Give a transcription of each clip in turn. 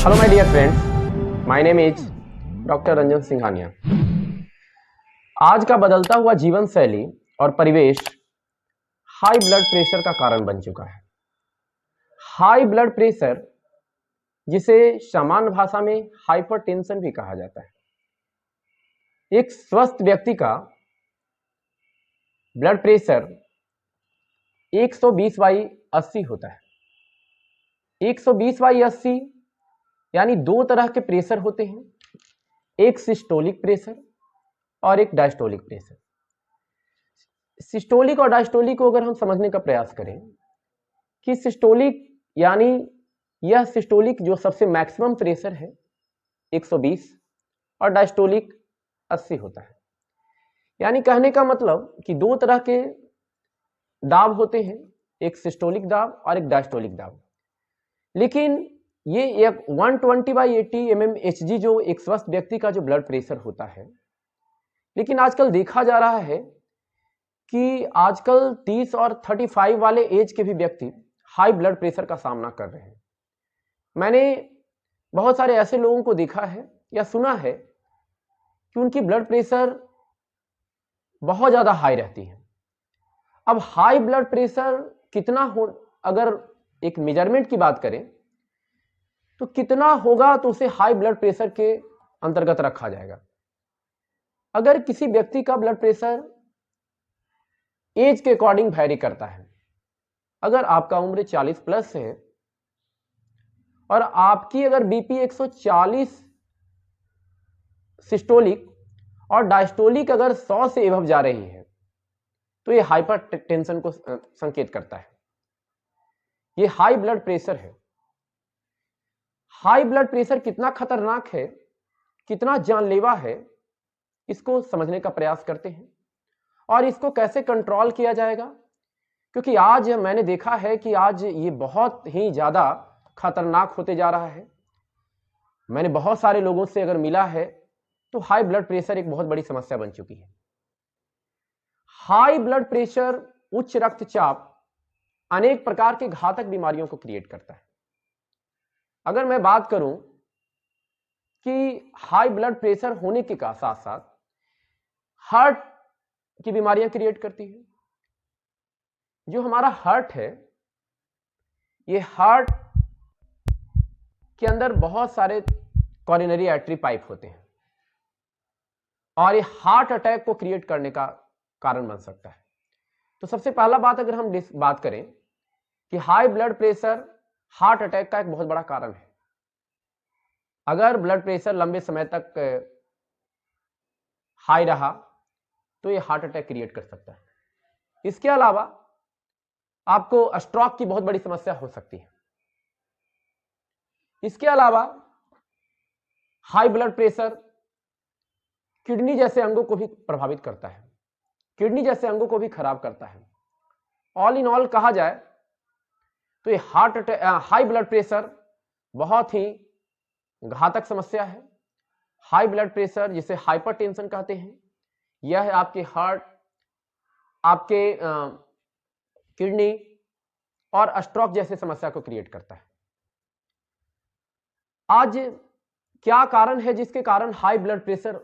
Hello my dear friends, my name is doctor Ranjan Singhania. आज का बदलता हुआ जीवन शैली और परिवेश हाई ब्लड प्रेशर का कारण बन चुका है। हाई ब्लड प्रेशर, जिसे सामान्य भाषा में हाइपरटेंशन भी कहा जाता है, एक स्वस्थ व्यक्ति का ब्लड प्रेशर 120/80 होता है। 120/80 यानी दो तरह के प्रेशर होते हैं, एक सिस्टोलिक प्रेशर और एक डायस्टोलिक प्रेशर। सिस्टोलिक और डायस्टोलिक को अगर हम समझने का प्रयास करें कि सिस्टोलिक यानी यह सिस्टोलिक जो सबसे मैक्सिमम प्रेशर है 120 और डायस्टोलिक 80 होता है। यानी कहने का मतलब कि दो तरह के दाब होते हैं, एक सिस्टोलिक दाब और एक डायस्टोलिक दाब। लेकिन ये एक 120/80 mmHg जो एक स्वस्थ व्यक्ति का जो ब्लड प्रेशर होता है, लेकिन आजकल देखा जा रहा है कि आजकल 30 और 35 वाले एज के भी व्यक्ति हाई ब्लड प्रेशर का सामना कर रहे हैं। मैंने बहुत सारे ऐसे लोगों को देखा है या सुना है कि उनकी ब्लड प्रेशर बहुत ज़्यादा हाई रहती है। अब हाई ब्लड प्रेशर कितना हो, अगर एक मेजरमेंट की बात करें तो कितना होगा तो उसे हाई ब्लड प्रेशर के अंतर्गत रखा जाएगा। अगर किसी व्यक्ति का ब्लड प्रेशर एज के अकॉर्डिंग वैरी करता है, अगर आपका उम्र 40 प्लस है और आपकी अगर बीपी 140 सिस्टोलिक और डायस्टोलिक अगर 100 से एबव जा रही है तो यह हाइपरटेंशन को संकेत करता है। यह हाई ब्लड प्रेशर है। हाई ब्लड प्रेशर कितना खतरनाक है, कितना जानलेवा है, इसको समझने का प्रयास करते हैं और इसको कैसे कंट्रोल किया जाएगा। क्योंकि आज मैंने देखा है कि आज ये बहुत ही ज़्यादा खतरनाक होते जा रहा है। मैंने बहुत सारे लोगों से अगर मिला है तो हाई ब्लड प्रेशर एक बहुत बड़ी समस्या बन चुकी है। हाई ब्लड प्रेशर, उच्च रक्तचाप अनेक प्रकार के घातक बीमारियों को क्रिएट करता है। अगर मैं बात करूं कि हाई ब्लड प्रेशर होने के साथ साथ हार्ट की बीमारियां क्रिएट करती है। जो हमारा हार्ट है, ये हार्ट के अंदर बहुत सारे कॉरोनरी आर्टरी पाइप होते हैं और ये हार्ट अटैक को क्रिएट करने का कारण बन सकता है। तो सबसे पहला बात अगर हम बात करें कि high blood pressure heart attack का एक बहुत बड़ा कारण है। अगर ब्लड प्रेशर लंबे समय तक हाई रहा तो ये हार्ट अटैक क्रिएट कर सकता है। इसके अलावा आपको स्ट्रोक की बहुत बड़ी समस्या हो सकती है। इसके अलावा हाई ब्लड प्रेशर किडनी जैसे अंगों को भी प्रभावित करता है, किडनी जैसे अंगों को भी खराब करता है। ऑल इन ऑल कहा जाए तो ये हाई ब्लड प्रेशर बहुत ही घातक समस्या है। हाई ब्लड प्रेशर जिसे हाइपरटेंशन कहते हैं, यह है आपके हार्ट, आपके किडनी और स्ट्रोक जैसे समस्या को क्रिएट करता है। आज क्या कारण है जिसके कारण हाई ब्लड प्रेशर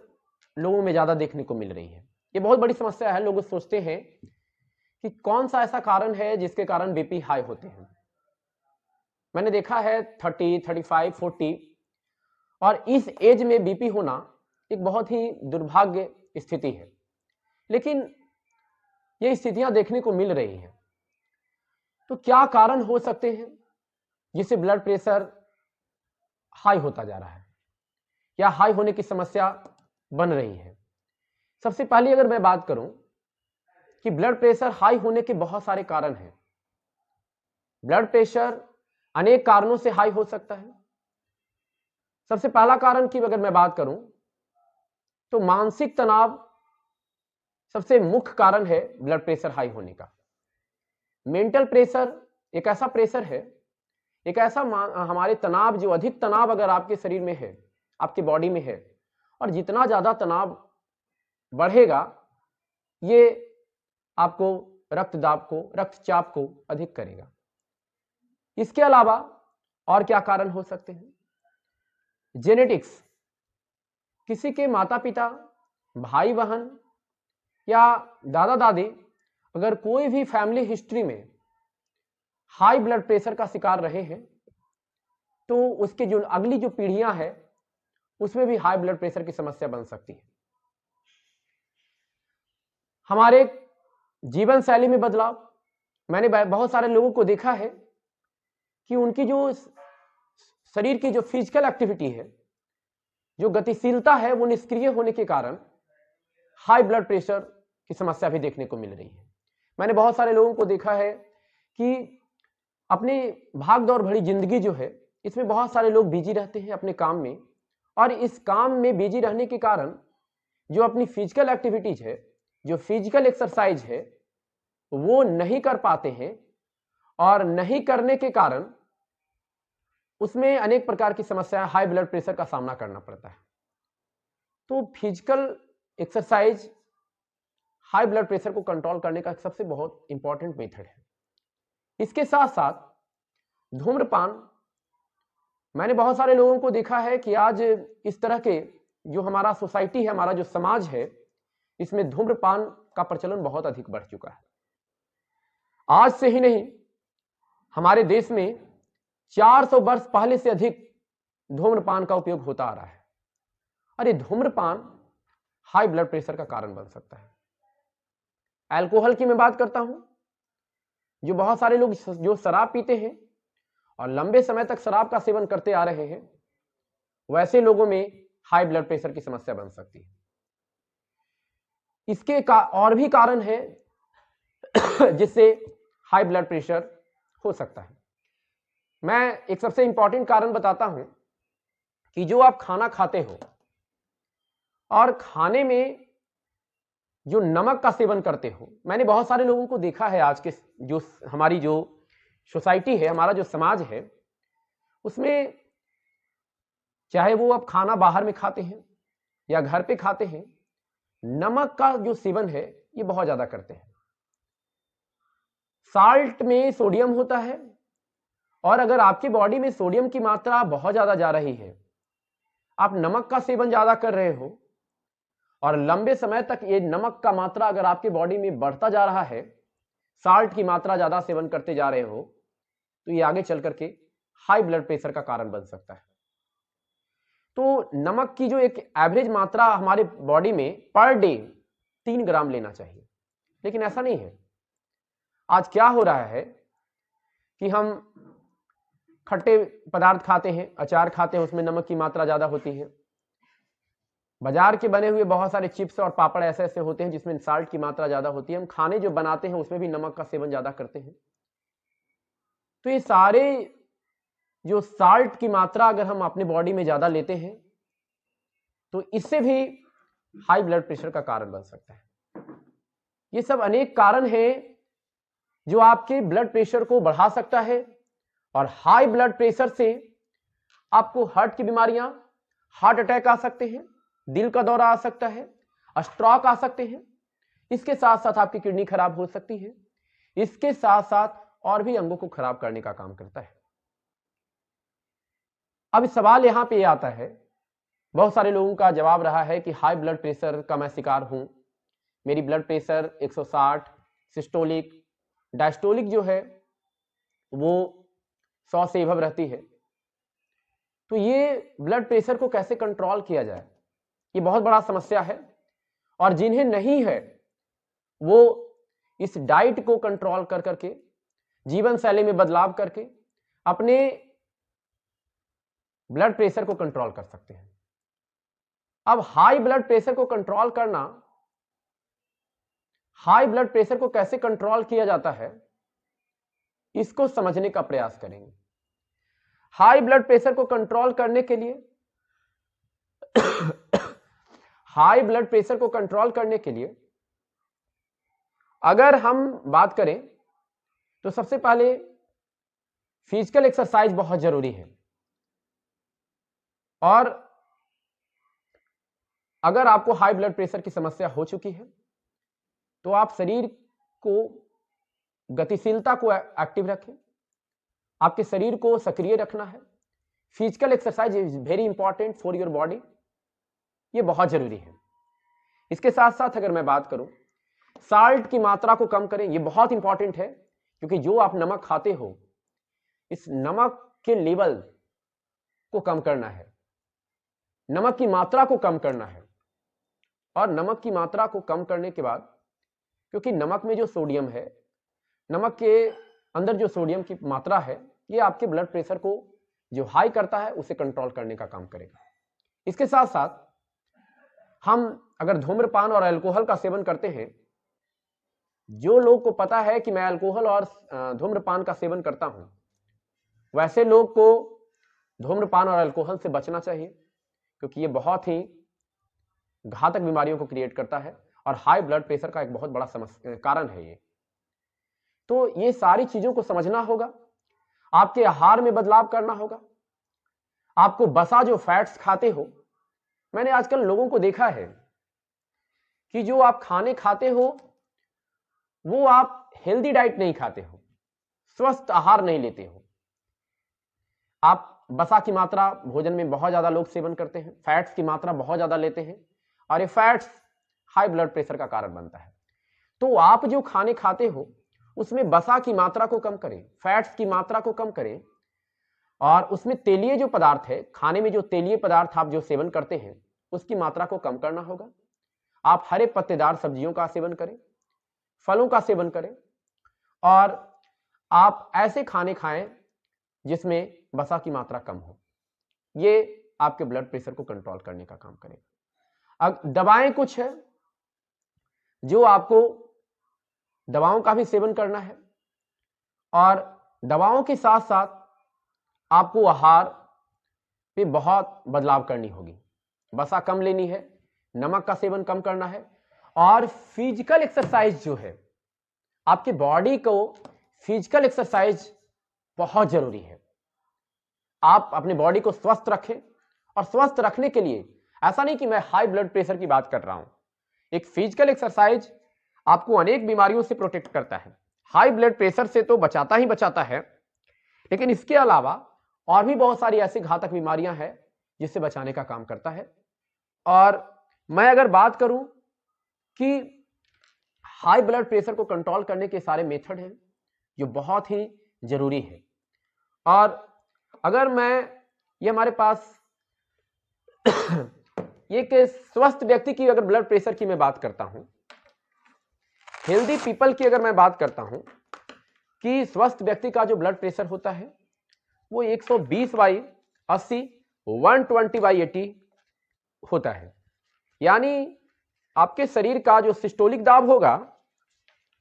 लोगों में ज्यादा देखने को मिल रही है? ये बहुत बड़ी समस्या है। लोग सोचते हैं कि कौन सा ऐसा कारण है जिसके कारण बीपी हाई होते हैं। मैंने देखा है 30, 35, 40 और इस एज में बीपी होना एक बहुत ही दुर्भाग्य स्थिति है, लेकिन ये स्थितियां देखने को मिल रही हैं। तो क्या कारण हो सकते हैं जिससे ब्लड प्रेशर हाई होता जा रहा है या हाई होने की समस्या बन रही है? सबसे पहले अगर मैं बात करूं कि ब्लड प्रेशर हाई होने के बहुत सारे कारण हैं। ब्लड प्रेशर अनेक कारणों से हाई हो सकता है। सबसे पहला कारण की अगर मैं बात करूं तो मानसिक तनाव सबसे मुख्य कारण है ब्लड प्रेशर हाई होने का। मेंटल प्रेशर एक ऐसा प्रेशर है, एक ऐसा हमारे तनाव, जो अधिक तनाव अगर आपके शरीर में है, आपकी बॉडी में है, और जितना ज्यादा तनाव बढ़ेगा ये आपको रक्तदाब को, रक्तचाप को अधिक करेगा। इसके अलावा और क्या कारण हो सकते हैं? जेनेटिक्स, किसी के माता पिता, भाई बहन या दादा दादी अगर कोई भी फैमिली हिस्ट्री में हाई ब्लड प्रेशर का शिकार रहे हैं तो उसके जो अगली जो पीढ़ियां हैं उसमें भी हाई ब्लड प्रेशर की समस्या बन सकती है। हमारे जीवन शैली में बदलाव, मैंने बहुत सारे लोगों को देखा है कि उनकी जो शरीर की जो फिजिकल एक्टिविटी है, जो गतिशीलता है, वो निष्क्रिय होने के कारण हाई ब्लड प्रेशर की समस्या भी देखने को मिल रही है। मैंने बहुत सारे लोगों को देखा है कि अपनी भाग दौड़ भरी जिंदगी जो है इसमें बहुत सारे लोग बिजी रहते हैं अपने काम में, और इस काम में बिजी रहने के कारण जो अपनी फिजिकल एक्टिविटीज है, जो फिजिकल एक्सरसाइज है, वो नहीं कर पाते हैं, और नहीं करने के कारण उसमें अनेक प्रकार की समस्याएं, हाई ब्लड प्रेशर का सामना करना पड़ता है। तो physical exercise high blood pressure को कंट्रोल करने का सबसे बहुत इंपॉर्टेंट मेथड है। इसके साथ साथ धूम्रपान, मैंने बहुत सारे लोगों को देखा है कि आज इस तरह के जो हमारा सोसाइटी है, हमारा जो समाज है, इसमें धूम्रपान का प्रचलन बहुत अधिक बढ़ चुका है। आज से ही नहीं, हमारे देश में 400 वर्ष पहले से अधिक धूम्रपान का उपयोग होता आ रहा है। अरे धूम्रपान हाई ब्लड प्रेशर का कारण बन सकता है। अल्कोहल की मैं बात करता हूं, जो बहुत सारे लोग जो शराब पीते हैं और लंबे समय तक शराब का सेवन करते आ रहे हैं, वैसे लोगों में हाई ब्लड प्रेशर की समस्या बन सकती है। इसके और भी कारण है जिससे हाई ब्लड प्रेशर हो सकता है। मैं एक सबसे इंपॉर्टेंट कारण बताता हूं कि जो आप खाना खाते हो और खाने में जो नमक का सेवन करते हो, मैंने बहुत सारे लोगों को देखा है आज के जो हमारी जो सोसाइटी है, हमारा जो समाज है, उसमें चाहे वो आप खाना बाहर में खाते हैं या घर पे खाते हैं, नमक का जो सेवन है ये बहुत ज्यादा करते हैं। साल्ट में सोडियम होता है, और अगर आपकी बॉडी में सोडियम की मात्रा बहुत ज्यादा जा रही है, आप नमक का सेवन ज्यादा कर रहे हो और लंबे समय तक ये नमक का मात्रा अगर आपकी बॉडी में बढ़ता जा रहा है, साल्ट की मात्रा ज्यादा सेवन करते जा रहे हो, तो ये आगे चल करके हाई ब्लड प्रेशर का कारण बन सकता है। तो नमक की जो एक एवरेज मात्रा हमारे बॉडी में पर डे 3 ग्राम लेना चाहिए, लेकिन ऐसा नहीं है। आज क्या हो रहा है कि हम खट्टे पदार्थ खाते हैं, अचार खाते हैं, उसमें नमक की मात्रा ज्यादा होती है। बाजार के बने हुए बहुत सारे चिप्स और पापड़ ऐसे ऐसे होते हैं जिसमें साल्ट की मात्रा ज्यादा होती है। हम खाने जो बनाते हैं उसमें भी नमक का सेवन ज्यादा करते हैं। तो ये सारे जो साल्ट की मात्रा अगर हम अपने बॉडी में ज्यादा लेते हैं तो इससे भी हाई ब्लड प्रेशर का कारण बन सकता है। ये सब अनेक कारण हैं जो आपके ब्लड प्रेशर को बढ़ा सकता है, और हाई ब्लड प्रेशर से आपको हार्ट की बीमारियां, हार्ट अटैक आ सकते हैं, दिल का दौरा आ सकता है, स्ट्रोक आ सकते हैं। इसके साथ साथ आपकी किडनी खराब हो सकती है। इसके साथ साथ और भी अंगों को खराब करने का काम करता है। अब सवाल यहां पे आता है, बहुत सारे लोगों का जवाब रहा है कि हाई ब्लड प्रेशर का मैं शिकार हूं, मेरी ब्लड प्रेशर 160, सिस्टोलिक, डायस्टोलिक जो है वो 100 से एबव रहती है। तो ये ब्लड प्रेशर को कैसे कंट्रोल किया जाए, ये बहुत बड़ा समस्या है। और जिन्हें नहीं है वो इस डाइट को कंट्रोल कर करके, जीवन शैली में बदलाव करके अपने ब्लड प्रेशर को कंट्रोल कर सकते हैं। अब हाई ब्लड प्रेशर को कंट्रोल करना, हाई ब्लड प्रेशर को कैसे कंट्रोल किया जाता है, इसको समझने का प्रयास करेंगे। हाई ब्लड प्रेशर को कंट्रोल करने के लिए हाई ब्लड प्रेशर को कंट्रोल करने के लिए अगर हम बात करें तो सबसे पहले फिजिकल एक्सरसाइज बहुत जरूरी है। और अगर आपको हाई ब्लड प्रेशर की समस्या हो चुकी है तो आप शरीर को, गतिशीलता को एक्टिव रखें, आपके शरीर को सक्रिय रखना है, physical exercise is very important for your body, ये बहुत जरूरी है। इसके साथ साथ अगर मैं बात करूं, साल्ट की मात्रा को कम करें, ये बहुत इंपॉर्टेंट है, क्योंकि जो आप नमक खाते हो, इस नमक के लेवल को कम करना है, नमक की मात्रा को कम करना है। और नमक की मात्रा को कम करने के बाद, क्योंकि नमक में जो सोडियम है, नमक के अंदर जो सोडियम की मात्रा है, ये आपके ब्लड प्रेशर को जो हाई करता है उसे कंट्रोल करने का काम करेगा। इसके साथ साथ हम अगर धूम्रपान और अल्कोहल का सेवन करते हैं, जो लोग को पता है कि मैं अल्कोहल और धूम्रपान का सेवन करता हूं, वैसे लोग को धूम्रपान और अल्कोहल से बचना चाहिए, क्योंकि ये बहुत ही घातक बीमारियों को क्रिएट करता है और हाई ब्लड प्रेशर का एक बहुत बड़ा कारण है ये। तो ये सारी चीजों को समझना होगा, आपके आहार में बदलाव करना होगा, आपको बसा जो फैट्स खाते हो, मैंने आजकल लोगों को देखा है कि जो आप खाने खाते हो वो आप हेल्दी डाइट नहीं खाते हो, स्वस्थ आहार नहीं लेते हो, आप बसा की मात्रा भोजन में बहुत ज्यादा लोग सेवन करते हैं, फैट्स की मात्रा बहुत ज्यादा लेते हैं, और ये फैट्स हाई ब्लड प्रेशर का कारण बनता है। तो आप जो खाने खाते हो उसमें बसा की मात्रा को कम करें, फैट्स की मात्रा को कम करें, और उसमें तेलीय जो पदार्थ है, खाने में जो तेलीय पदार्थ आप जो सेवन करते हैं उसकी मात्रा को कम करना होगा। आप हरे पत्तेदार सब्जियों का सेवन करें, फलों का सेवन करें, और आप ऐसे खाने खाएं जिसमें बसा की मात्रा कम हो। ये आपके ब्लड प्रेशर को कंट्रोल करने का काम करेगा। अब दवाएं कुछ है जो आपको दवाओं का भी सेवन करना है, और दवाओं के साथ साथ आपको आहार पे बहुत बदलाव करनी होगी। बसा कम लेनी है, नमक का सेवन कम करना है, और फिजिकल एक्सरसाइज जो है, आपके बॉडी को फिजिकल एक्सरसाइज बहुत जरूरी है। आप अपने बॉडी को स्वस्थ रखें, और स्वस्थ रखने के लिए ऐसा नहीं कि मैं हाई ब्लड प्रेशर की बात कर रहा हूं, एक फिजिकल एक्सरसाइज आपको अनेक बीमारियों से प्रोटेक्ट करता है। हाई ब्लड प्रेशर से तो बचाता ही बचाता है, लेकिन इसके अलावा और भी बहुत सारी ऐसी घातक बीमारियां हैं जिससे बचाने का काम करता है। और मैं अगर बात करूं कि हाई ब्लड प्रेशर को कंट्रोल करने के सारे मेथड हैं जो बहुत ही जरूरी है, और अगर मैं ये हमारे पास एक स्वस्थ व्यक्ति की अगर ब्लड प्रेशर की मैं बात करता हूं, हेल्दी पीपल की अगर मैं बात करता हूं कि स्वस्थ व्यक्ति का जो ब्लड प्रेशर होता है वो 120/80 120/80 होता है। यानी आपके शरीर का जो सिस्टोलिक दाब होगा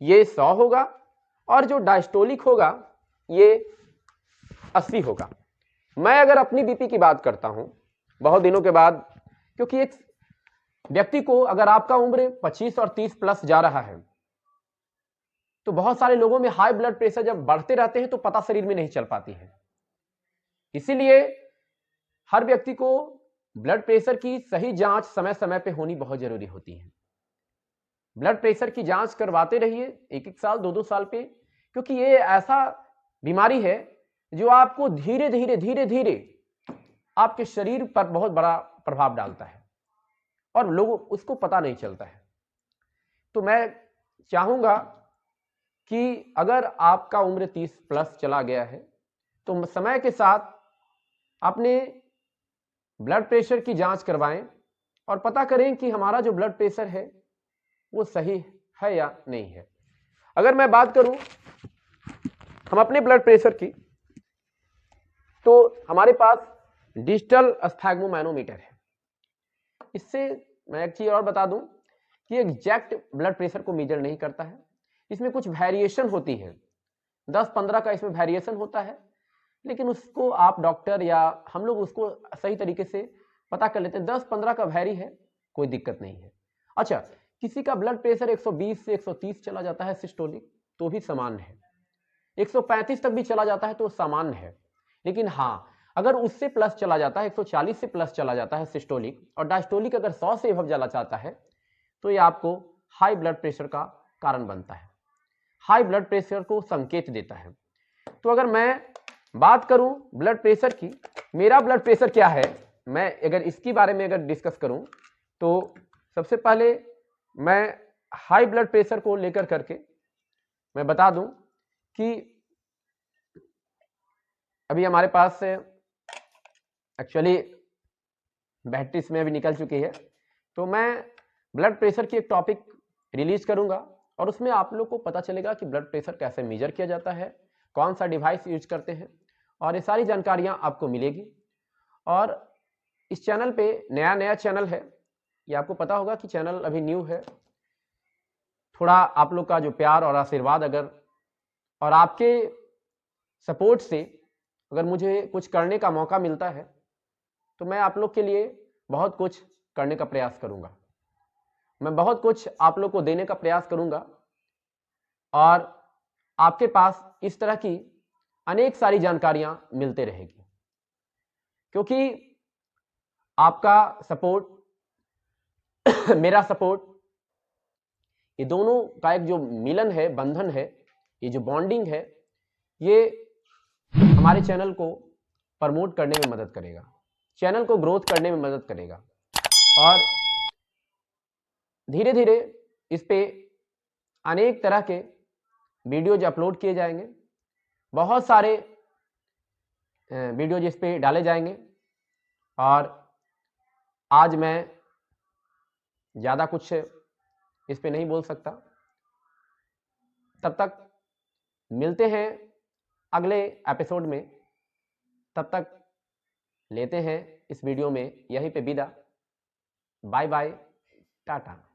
ये 100 होगा, और जो डायस्टोलिक होगा ये 80 होगा। मैं अगर अपनी बीपी की बात करता हूं बहुत दिनों के बाद, क्योंकि एक व्यक्ति को अगर आपका उम्र 25 और 30 प्लस जा रहा है, तो बहुत सारे लोगों में हाई ब्लड प्रेशर जब बढ़ते रहते हैं तो पता शरीर में नहीं चल पाती है। इसीलिए हर व्यक्ति को ब्लड प्रेशर की सही जांच समय समय पे होनी बहुत जरूरी होती है। ब्लड प्रेशर की जांच करवाते रहिए 1-1 साल 2-2 साल पे, क्योंकि ये ऐसा बीमारी है जो आपको धीरे धीरे आपके शरीर पर बहुत बड़ा प्रभाव डालता है और लोगों उसको पता नहीं चलता है। तो मैं चाहूंगा कि अगर आपका उम्र 30 प्लस चला गया है तो समय के साथ अपने ब्लड प्रेशर की जांच करवाएं और पता करें कि हमारा जो ब्लड प्रेशर है वो सही है या नहीं है। अगर मैं बात करूं हम अपने ब्लड प्रेशर की, तो हमारे पास डिजिटल स्फैग्मोमैनोमीटर है। इससे मैं एक चीज और बता दूं कि एग्जैक्ट ब्लड प्रेशर को मेजर नहीं करता है, इसमें कुछ वेरिएशन होती है, 10-15 का इसमें वेरिएशन होता है, लेकिन उसको आप डॉक्टर या हम लोग उसको सही तरीके से पता कर लेते हैं। 10-15 का वैरी है, कोई दिक्कत नहीं है। अच्छा, किसी का ब्लड प्रेशर 120 से 130 चला जाता है सिस्टोलिक, तो भी सामान्य है। 135 तक भी चला जाता है तो सामान्य है। लेकिन हाँ, अगर उससे प्लस चला जाता है, 140 से प्लस चला जाता है सिस्टोलिक, और डायस्टोलिक अगर 100 से एबव चला जाता है, तो ये आपको हाई ब्लड प्रेशर का कारण बनता है, हाई ब्लड प्रेशर को संकेत देता है। तो अगर मैं बात करूं ब्लड प्रेशर की, मेरा ब्लड प्रेशर क्या है, मैं अगर इसके बारे में अगर डिस्कस करूं तो सबसे पहले मैं हाई ब्लड प्रेशर को लेकर करके मैं बता दूं कि अभी हमारे पास एक्चुअली बैटरी इसमें अभी निकल चुकी है, तो मैं ब्लड प्रेशर की एक टॉपिक रिलीज करूंगा और उसमें आप लोग को पता चलेगा कि ब्लड प्रेशर कैसे मेजर किया जाता है, कौन सा डिवाइस यूज करते हैं, और ये सारी जानकारियां आपको मिलेगी। और इस चैनल पे नया चैनल है, ये आपको पता होगा कि चैनल अभी न्यू है। थोड़ा आप लोग का जो प्यार और आशीर्वाद अगर और आपके सपोर्ट से अगर मुझे कुछ करने का मौका मिलता है तो मैं आप लोग के लिए बहुत कुछ करने का प्रयास करूंगा, मैं बहुत कुछ आप लोग को देने का प्रयास करूंगा और आपके पास इस तरह की अनेक सारी जानकारियां मिलते रहेगी, क्योंकि आपका सपोर्ट मेरा सपोर्ट, ये दोनों का एक जो मिलन है, बंधन है, ये जो बॉन्डिंग है, ये हमारे चैनल को प्रमोट करने में मदद करेगा, चैनल को ग्रोथ करने में मदद करेगा और धीरे धीरे इस पे अनेक तरह के वीडियोज अपलोड किए जाएंगे, बहुत सारे वीडियोज इस पे डाले जाएंगे। और आज मैं ज़्यादा कुछ इस पे नहीं बोल सकता, तब तक मिलते हैं अगले एपिसोड में, तब तक लेते हैं इस वीडियो में यहीं पे विदा। Bye bye, Tata.